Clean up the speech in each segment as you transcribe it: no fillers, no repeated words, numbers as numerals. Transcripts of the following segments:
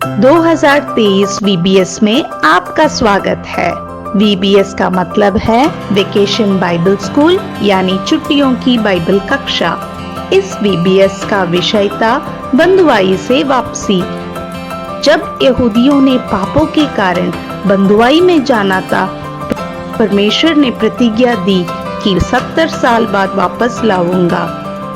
2023 VBS में आपका स्वागत है। वीबीएस का मतलब है वेकेशन बाइबल स्कूल, यानी छुट्टियों की बाइबल कक्षा। इस वीबीएस का विषय था बंधुआई से वापसी। जब यहूदियों ने पापों के कारण बंधुआई में जाना था, परमेश्वर ने प्रतिज्ञा दी कि 70 साल बाद वापस लाऊंगा।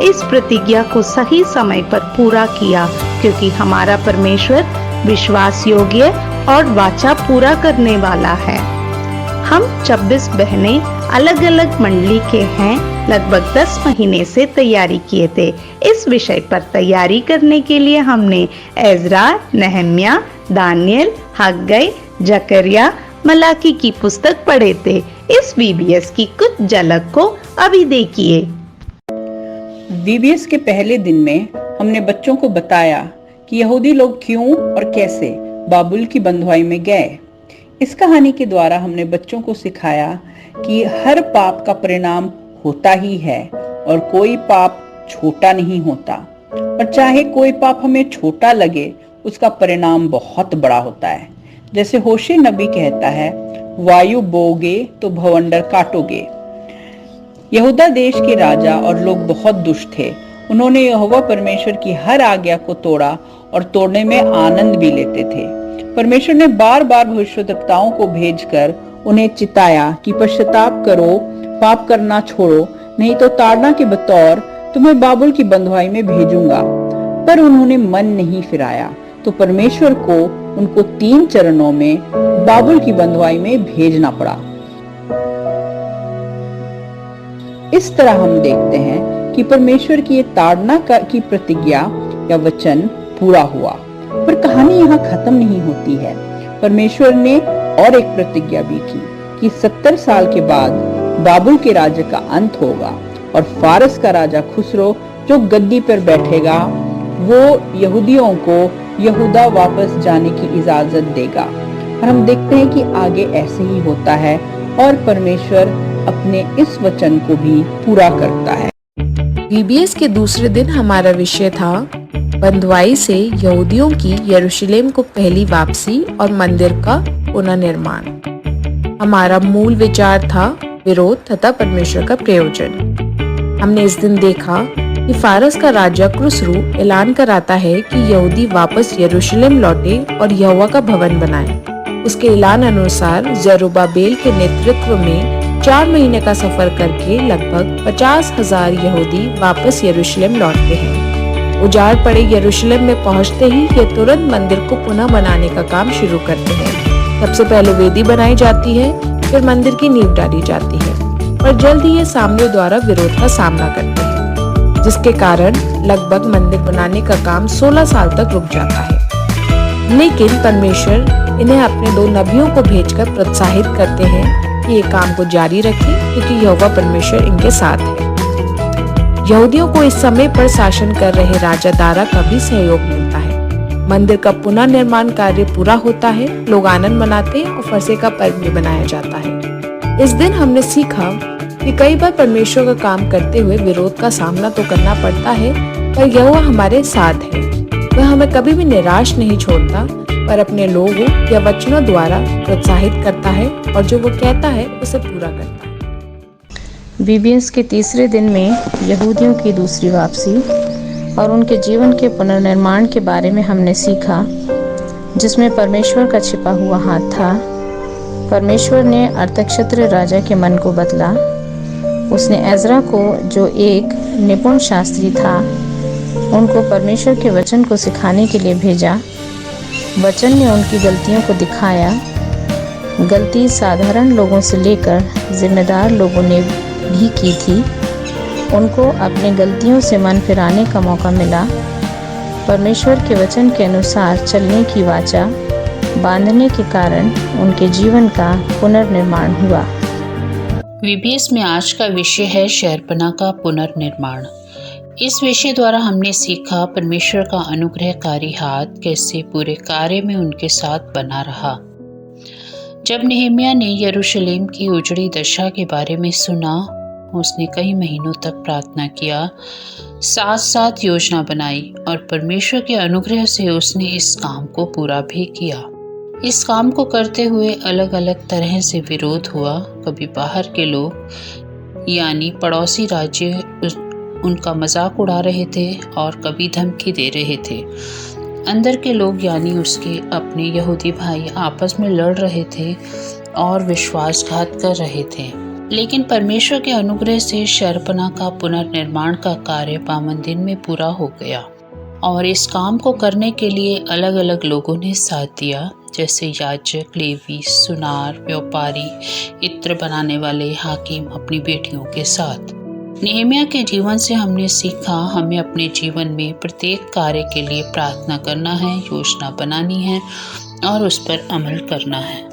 इस प्रतिज्ञा को सही समय पर पूरा किया, क्योंकि हमारा परमेश्वर विश्वास योग्य और वाचा पूरा करने वाला है। हम 26 बहनें अलग अलग मंडली के हैं। लगभग 10 महीने से तैयारी किए थे। इस विषय पर तैयारी करने के लिए हमने एजरा, नेहम्या, दानियल, हग्गई, जकरिया, मलाकी की पुस्तक पढ़े थे। इस वीबीएस की कुछ झलक को अभी देखिए। वीबीएस के पहले दिन में हमने बच्चों को बताया कि यहूदी लोग क्यों और कैसे बाबुल की बंधुआई में गए। इस कहानी के द्वारा हमने बच्चों को सिखाया कि हर पाप का परिणाम होता ही है और कोई पाप छोटा नहीं होता, और चाहे कोई पाप हमें छोटा लगे, उसका परिणाम बहुत बड़ा होता है। जैसे होशे नबी कहता है, वायु बोगे तो भवंडर काटोगे। यहूदा देश के राजा और लोग बहुत दुष्ट थे। उन्होंने यहोवा परमेश्वर की हर आज्ञा को तोड़ा और तोड़ने में आनंद भी लेते थे। परमेश्वर ने बार बार भविष्यद्वक्ताओं को भेजकर उन्हें चिताया कि पश्चाताप करो, पाप करना छोड़ो, नहीं तो ताड़ना के बतौर तुम्हें बाबुल की बंधुआई में भेजूंगा। पर उन्होंने मन नहीं फिराया, तो परमेश्वर को उनको 3 चरणों में बाबुल की बंधुआई में भेजना पड़ा। इस तरह हम देखते हैं कि परमेश्वर की ये ताड़ना की प्रतिज्ञा या वचन पूरा हुआ। पर कहानी यहाँ खत्म नहीं होती है। परमेश्वर ने और एक प्रतिज्ञा भी की कि 70 साल के बाद बाबुल के राज्य का अंत होगा और फारस का राजा खुसरो जो गद्दी पर बैठेगा, वो यहूदियों को यहूदा वापस जाने की इजाजत देगा। और हम देखते हैं कि आगे ऐसे ही होता है और परमेश्वर अपने इस वचन को भी पूरा करता है। वीबीएस के दूसरे दिन हमारा विषय था बंधुआई से यहूदियों की यरूशलेम को पहली वापसी और मंदिर का पुनर्निर्माण। हमारा मूल विचार था विरोध तथा परमेश्वर का प्रयोजन। हमने इस दिन देखा कि फारस का राजा खुसरो ऐलान कराता है कि यहूदी वापस यरूशलेम लौटे और यहोवा का भवन बनाए। उसके ऐलान अनुसार जरुब्बाबेल के नेतृत्व में 4 महीने का सफर करके लगभग 50,000 यहूदी वापस यरूशलेम लौटते हैं। उजाड़ पड़े यरूशलेम में पहुंचते ही ये तुरंत मंदिर को पुनः बनाने का काम शुरू करते हैं। सबसे पहले वेदी बनाई जाती है, फिर मंदिर की नींव डाली जाती है, पर जल्द ही ये सामरियों द्वारा विरोध का सामना करते हैं, जिसके कारण लगभग मंदिर बनाने का काम 16 साल तक रुक जाता है। लेकिन परमेश्वर इन्हें अपने 2 नबियों को भेजकर प्रोत्साहित करते हैं कि ये काम को जारी रखें, क्योंकि यहोवा परमेश्वर इनके साथ है। यहूदियों को इस समय पर शासन कर रहे राजा दारा का भी सहयोग मिलता है। मंदिर का पुनर्निर्माण कार्य पूरा होता है, लोग आनंद मनाते हैं और फसह का पर्व भी बनाया जाता है। इस दिन हमने सीखा कि कई बार परमेश्वर का काम करते हुए विरोध का सामना तो करना पड़ता है, पर यहोवा हमारे साथ है। वह हमें कभी भी निराश नहीं छोड़ता, पर अपने लोगों या वचनों द्वारा प्रोत्साहित करता है और जो वो कहता है उसे पूरा करता है। वीबीएस के तीसरे दिन में यहूदियों की दूसरी वापसी और उनके जीवन के पुनर्निर्माण के बारे में हमने सीखा, जिसमें परमेश्वर का छिपा हुआ हाथ था। परमेश्वर ने अर्थक्षेत्र राजा के मन को बदला। उसने एजरा को, जो एक निपुण शास्त्री था, उनको परमेश्वर के वचन को सिखाने के लिए भेजा। वचन ने उनकी गलतियों को दिखाया। गलती साधारण लोगों से लेकर जिम्मेदार लोगों ने भी की थी। उनको अपने गलतियों से मन फिराने का मौका मिला। परमेश्वर के वचन के अनुसार चलने की वाचा बांधने के कारण उनके जीवन का पुनर्निर्माण हुआ। वीबीएस में आज का विषय है शहरपनाह का पुनर्निर्माण। इस विषय द्वारा हमने सीखा परमेश्वर का अनुग्रहकारी हाथ कैसे पूरे कार्य में उनके साथ बना रहा। जब नेहम्याह ने यरूशलेम की उजड़ी दशा के बारे में सुना, उसने कई महीनों तक प्रार्थना किया, साथ साथ योजना बनाई और परमेश्वर के अनुग्रह से उसने इस काम को पूरा भी किया। इस काम को करते हुए अलग अलग तरह से विरोध हुआ। कभी बाहर के लोग यानी पड़ोसी राज्य उनका मजाक उड़ा रहे थे और कभी धमकी दे रहे थे। अंदर के लोग यानी उसके अपने यहूदी भाई आपस में लड़ रहे थे और विश्वासघात कर रहे थे। लेकिन परमेश्वर के अनुग्रह से शहरपनाह का पुनर्निर्माण का कार्य 52 दिन में पूरा हो गया और इस काम को करने के लिए अलग अलग लोगों ने साथ दिया, जैसे याजक, लेवी, सुनार, व्यापारी, इत्र बनाने वाले, हाकिम अपनी बेटियों के साथ। नेहमिया के जीवन से हमने सीखा हमें अपने जीवन में प्रत्येक कार्य के लिए प्रार्थना करना है, योजना बनानी है और उस पर अमल करना है।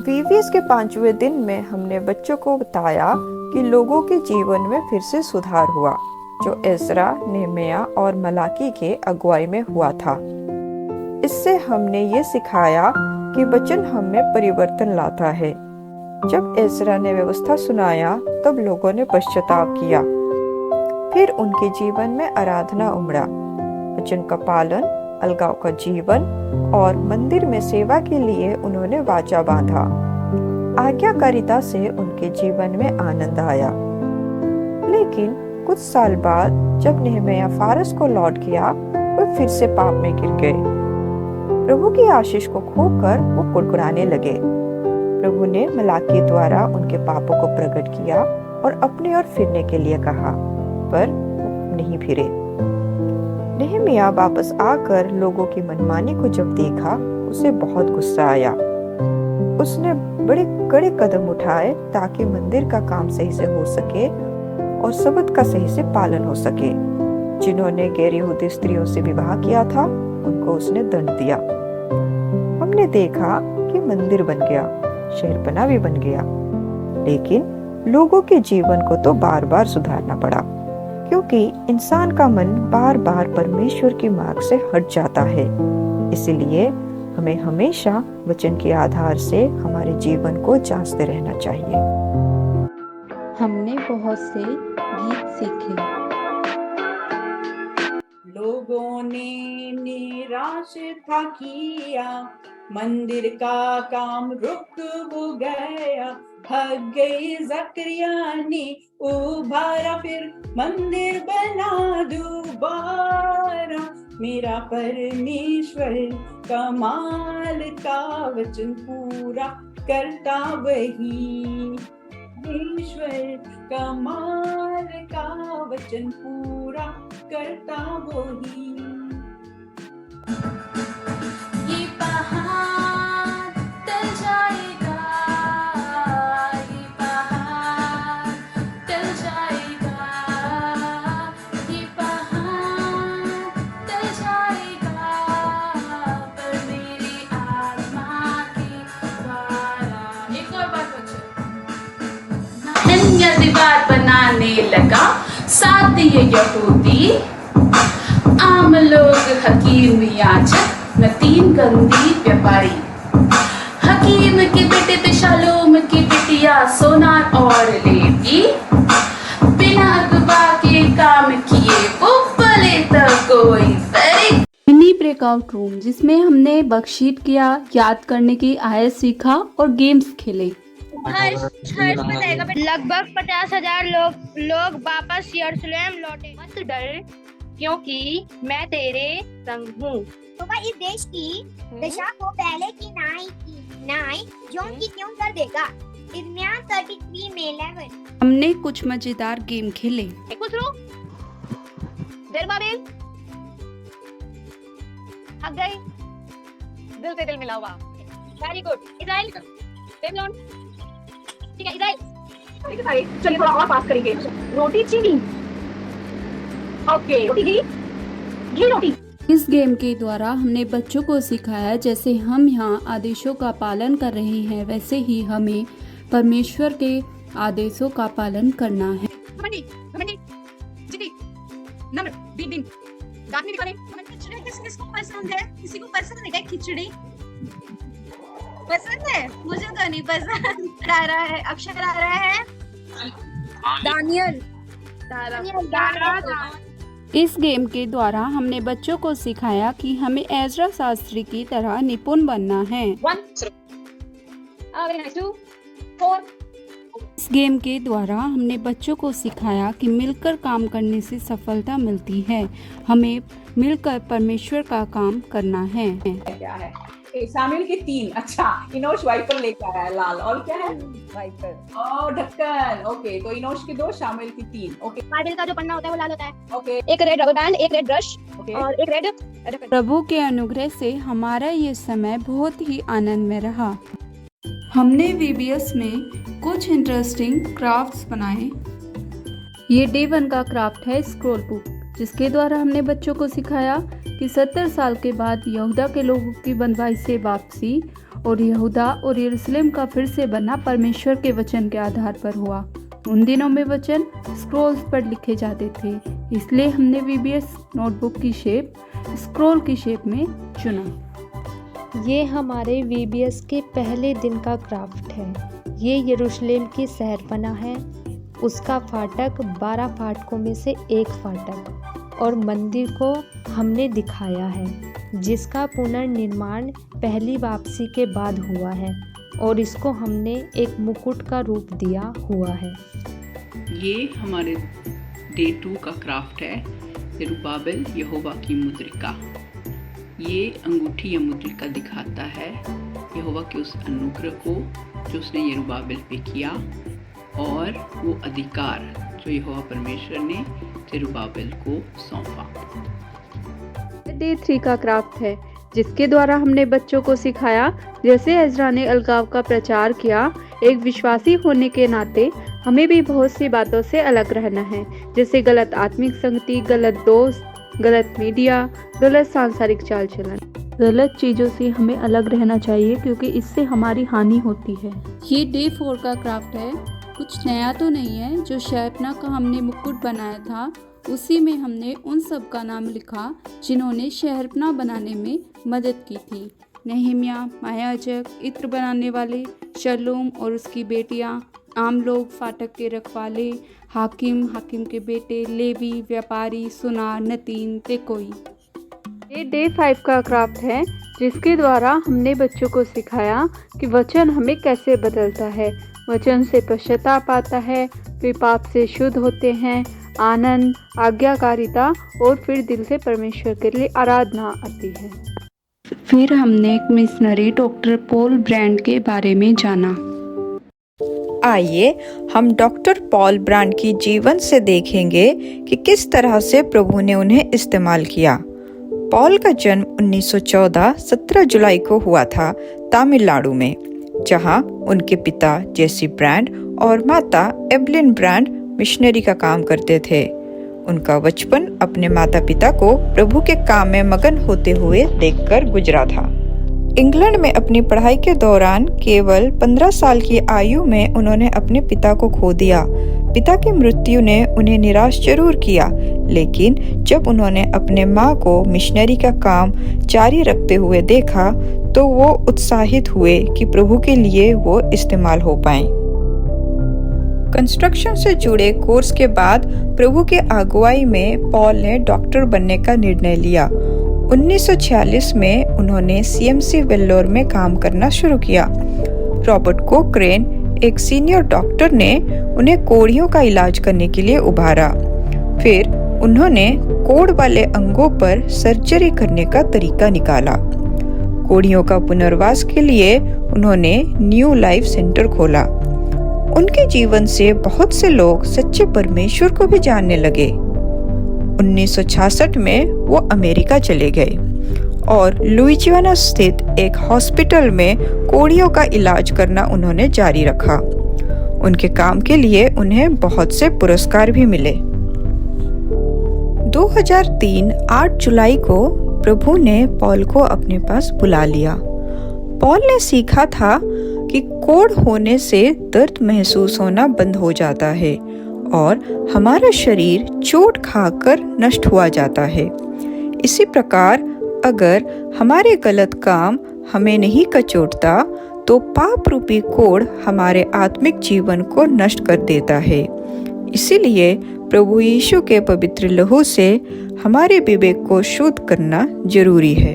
VBS के 5वें दिन में हमने बच्चों को बताया कि लोगों के जीवन में फिर से सुधार हुआ, जो एजरा, नेहमिया और मलाकी के अगुवाई में हुआ था। इससे हमने ये सिखाया कि वचन हमें परिवर्तन लाता है। जब एजरा ने व्यवस्था सुनाया तब लोगों ने पश्चाताप किया। फिर उनके जीवन में आराधना उमड़ा, वचन का पालन, अलगाव का जीवन और मंदिर में सेवा के लिए उन्होंने वाचा बांधा। आज्ञाकारिता से उनके जीवन में आनंद आया। लेकिन कुछ साल बाद जब नेहमिया फारस को लौट गया, वे फिर से पाप में गिर गए। प्रभु की आशीष को खोकर वो कुड़कुड़ाने लगे। प्रभु ने मलाकी द्वारा उनके पापों को प्रकट किया और अपने ओर फिरने के लिए कहा, पर नहीं फिरे। नेहमिया वापस आकर लोगों की मनमानी को जब देखा, उसे बहुत गुस्सा आया। उसने बड़े कड़े कदम उठाए ताकि मंदिर का काम सही से हो सके और सबत का सही से पालन हो सके। जिन्होंने गैर यहूदी स्त्रियों से विवाह किया था, उनको उसने दंड दिया। हमने देखा कि मंदिर बन गया, शहरपनाह भी बन गया, लेकिन लोगों के जीवन को तो बार बार सुधारना पड़ा, क्योंकि इंसान का मन बार बार परमेश्वर की मार्ग से हट जाता है। इसलिए हमें हमेशा वचन के आधार से हमारे जीवन को जांचते रहना चाहिए। हमने बहुत से गीत सीखे। लोगों ने निराश था किया, मंदिर का काम रुक हो गया। भाग गई जकरिया ने उभारा, फिर मंदिर बना दोबारा। मेरा परमेश्वर कमाल का वचन पूरा करता वही। परमेश्वर कमाल का वचन पूरा करता वही। ये पहाड़ टल जाएगा, ये पहाड़ टल जाएगा, ये पहाड़ टल जाएगा, पर मेरी आत्मा के द्वारा। एक और बात बच्चों, दीवार बनाने लगा, साथ ये यहूदी, आम लोग, हकीम, याजक, नतीन, गंदी, व्यापारी। हकीम के बेटे थे शालूम की बिटिया सोनार और लेवी। बिना अगवा के काम किए वो भले तो कोई फर्क। मिनी ब्रेकआउट रूम, जिसमें हमने वर्कशीट किया, याद करने की आयत सीखा और गेम्स खेले। लगभग 50,000 लोग वापस यरूशलेम लौटे। मत डर, क्योंकि मैं तेरे संग हूँ। तो वह इस देश की दशा को पहले की नाई ज्यों की त्यों कर देगा। इर्मिया 33 में 11। हमने कुछ मजेदार गेम खेले। ज़रुब्बाबेल हक गए, दिल से दिल मिला हुआ। Very good. इज़राइल, बेबीलोन, ठीक है इज़राइल। भाई चलिए थोड़ा और पास करेंगे। रोटी चीनी, ओके, रोटी घी रोटी। इस गेम के द्वारा हमने बच्चों को सिखाया, जैसे हम यहाँ आदेशों का पालन कर रहे हैं, वैसे ही हमें परमेश्वर के आदेशों का पालन करना है। किसको पसंद है? किसी को पसंद है खिचड़ी? पसंद है? मुझे तो नहीं पसंद। आ रहा है, अक्षर आ रहा है। दानियल इस गेम के द्वारा हमने बच्चों को सिखाया कि हमें एज़रा शास्त्री की तरह निपुण बनना है। 1 very nice 2 4 इस गेम के द्वारा हमने बच्चों को सिखाया कि मिलकर काम करने से सफलता मिलती है। हमें मिलकर परमेश्वर का काम करना है। क्या है? शामिल की 3। अच्छा, इनोश वाइपर लेकर आया लाल। और क्या है? वाइपर और ढक्कन। ओके, तो इनोश की 2, शामिल की 3। ओके, बाइबल का जो पन्ना होता है वो लाल होता है। ओके, एक रेड रबर बैंड, एक रेड ब्रश ओके। और एक रेड ढक्कन। प्रभु के अनुग्रह से हमारा ये समय बहुत ही आनंद में रहा। हमने VBS में कुछ इंटरेस्टिंग क्राफ्ट्स बनाए। ये डे 1 का क्राफ्ट है स्क्रॉल बुक, जिसके द्वारा हमने बच्चों को सिखाया कि 70 साल के बाद यहूदा के लोगों की बंधुआई से वापसी और यहूदा और यरूशलेम का फिर से बनना परमेश्वर के वचन के आधार पर हुआ। उन दिनों में वचन स्क्रॉल्स पर लिखे जाते थे, इसलिए हमने VBS नोटबुक की शेप स्क्रॉल की शेप में चुना। ये हमारे VBS के पहले दिन का क्राफ्ट है। ये यरूशलेम की शहरपनाह है। उसका फाटक 12 फाटकों में से एक फाटक और मंदिर को हमने दिखाया है, जिसका पुनर्निर्माण पहली वापसी के बाद हुआ है और इसको हमने एक मुकुट का रूप दिया हुआ है। ये हमारे डे 2 का क्राफ्ट है, यरूबाबेल यहोवा की मुद्रिका। ये अंगूठी या मुद्रिका दिखाता है यहोवा के उस अनुग्रह को जो उसने यरूबाबेल पे किया और वो अधिकार जो यहोवा परमेश्वर ने यरूबाबेल को सौंपा। डे 3 का क्राफ्ट है, जिसके द्वारा हमने बच्चों को सिखाया जैसे एज़रा ने अलगाव का प्रचार किया, एक विश्वासी होने के नाते हमें भी बहुत सी बातों से अलग रहना है, जैसे गलत आत्मिक संगति, गलत दोस्त, गलत मीडिया, गलत सांसारिक चाल चलन। गलत चीज़ों से हमें अलग रहना चाहिए क्योंकि इससे हमारी हानि होती है। ये डे 4 का क्राफ्ट है। कुछ नया तो नहीं है। जो शैपना का हमने मुकुट बनाया था, उसी में हमने उन सब का नाम लिखा जिन्होंने शहरपनाह बनाने में मदद की थी। नहमिया, महायाजक, इत्र बनाने वाले, शल्लूम और उसकी बेटियां, आम लोग, फाटक के रखवाले, हाकिम, हाकिम के बेटे, लेवी, व्यापारी, सुनार, नतीन, तेकोई। ये डे 5 का क्राफ्ट है, जिसके द्वारा हमने बच्चों को सिखाया कि वचन हमें कैसे बदलता है। वचन से पश्चाताप आता है, वे पाप से शुद्ध होते हैं, आनंद, आज्ञाकारिता और फिर दिल से परमेश्वर के लिए आराधना आती है। फिर हमने एक मिशनरी डॉक्टर पॉल ब्रांड के बारे में जाना। आइए हम डॉक्टर पॉल ब्रांड की जीवन से देखेंगे कि किस तरह से प्रभु ने उन्हें इस्तेमाल किया। पॉल का जन्म 1914 17 जुलाई को हुआ था तमिलनाडु में, जहां उनके पिता जेसी ब्रांड और माता एवलिन ब्रांड मिशनरी का काम करते थे। उनका बचपन अपने माता पिता को प्रभु के काम में मगन होते हुए देखकर गुजरा था। इंग्लैंड में अपनी पढ़ाई के दौरान केवल 15 साल की आयु में उन्होंने अपने पिता को खो दिया। पिता की मृत्यु ने उन्हें निराश जरूर किया, लेकिन जब उन्होंने अपने माँ को मिशनरी का काम जारी रखते हुए देखा तो वो उत्साहित हुए कि प्रभु के लिए वो इस्तेमाल हो पाएं। कंस्ट्रक्शन से जुड़े कोर्स के बाद प्रभु के अगुवाई में पॉल ने डॉक्टर बनने का निर्णय लिया। 1946 में उन्होंने CMC वेल्लोर में काम करना शुरू किया। रॉबर्ट कोक्रेन, एक सीनियर डॉक्टर, ने उन्हें कोढ़ियों का इलाज करने के लिए उभारा। फिर उन्होंने कोढ़ वाले अंगों पर सर्जरी करने का तरीका निकाला। कोढ़ियों का पुनर्वास के लिए उन्होंने न्यू लाइफ सेंटर खोला। उनके जीवन से बहुत से लोग सच्चे परमेश्वर को भी जानने लगे। 1966 में वो अमेरिका चले गए और लुइजियाना स्थित एक हॉस्पिटल में कोढ़ियों का इलाज करना उन्होंने जारी रखा। उनके काम के लिए उन्हें बहुत से पुरस्कार भी मिले। 2003 8 जुलाई को प्रभु ने पॉल को अपने पास बुला लिया। पॉल ने सीखा था कि कोढ़ होने से दर्द महसूस होना बंद हो जाता है और हमारा शरीर चोट खाकर नष्ट हुआ जाता है। इसी प्रकार अगर हमारे गलत काम हमें नहीं कचोटता तो पाप रूपी कोड़ हमारे आत्मिक जीवन को नष्ट कर देता है। इसीलिए प्रभु यीशु के पवित्र लहू से हमारे विवेक को शुद्ध करना जरूरी है।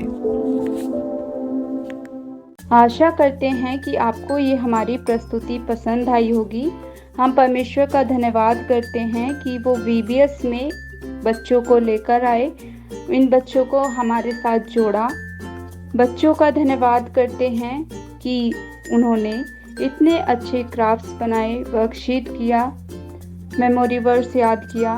आशा करते हैं कि आपको ये हमारी प्रस्तुति पसंद आई होगी। हम परमेश्वर का धन्यवाद करते हैं कि वो VBS में बच्चों को लेकर आए, इन बच्चों को हमारे साथ जोड़ा। बच्चों का धन्यवाद करते हैं कि उन्होंने इतने अच्छे क्राफ्ट्स बनाए, वर्कशीट किया, मेमोरी वर्ड्स याद किया।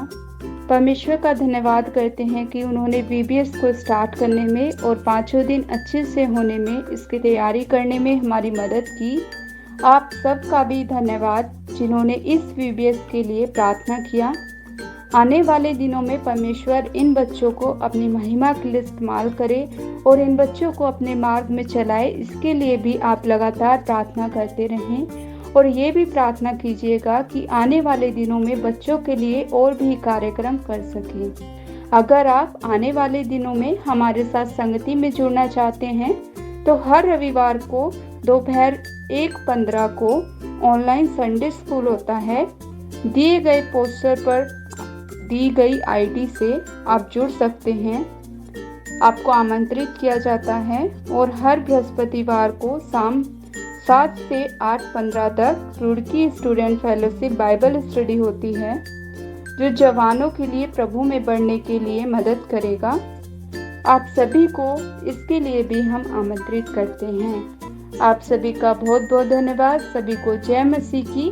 परमेश्वर का धन्यवाद करते हैं कि उन्होंने VBS को स्टार्ट करने में और 5 दिन अच्छे से होने में, इसकी तैयारी करने में हमारी मदद की। आप सबका भी धन्यवाद जिन्होंने इस VBS के लिए प्रार्थना किया। आने वाले दिनों में परमेश्वर इन बच्चों को अपनी महिमा के लिए इस्तेमाल करे और इन बच्चों को अपने मार्ग में चलाए। इसके लिए भी आप लगातार प्रार्थना करते रहें और ये भी प्रार्थना कीजिएगा कि आने वाले दिनों में बच्चों के लिए और भी कार्यक्रम कर सकें। अगर आप आने वाले दिनों में हमारे साथ संगति में जुड़ना चाहते हैं तो हर रविवार को दोपहर 1:15 को ऑनलाइन संडे स्कूल होता है। दिए गए पोस्टर पर दी गई ID से आप जुड़ सकते हैं। आपको आमंत्रित किया जाता है और हर बृहस्पतिवार को शाम 7 से 8:15 तक Roorkee student fellowship Bible study होती है, जो जवानों के लिए प्रभु में बढ़ने के लिए मदद करेगा। आप सभी को इसके लिए भी हम आमंत्रित करते हैं। आप सभी का बहुत बहुत धन्यवाद। सभी को जय मसीह की।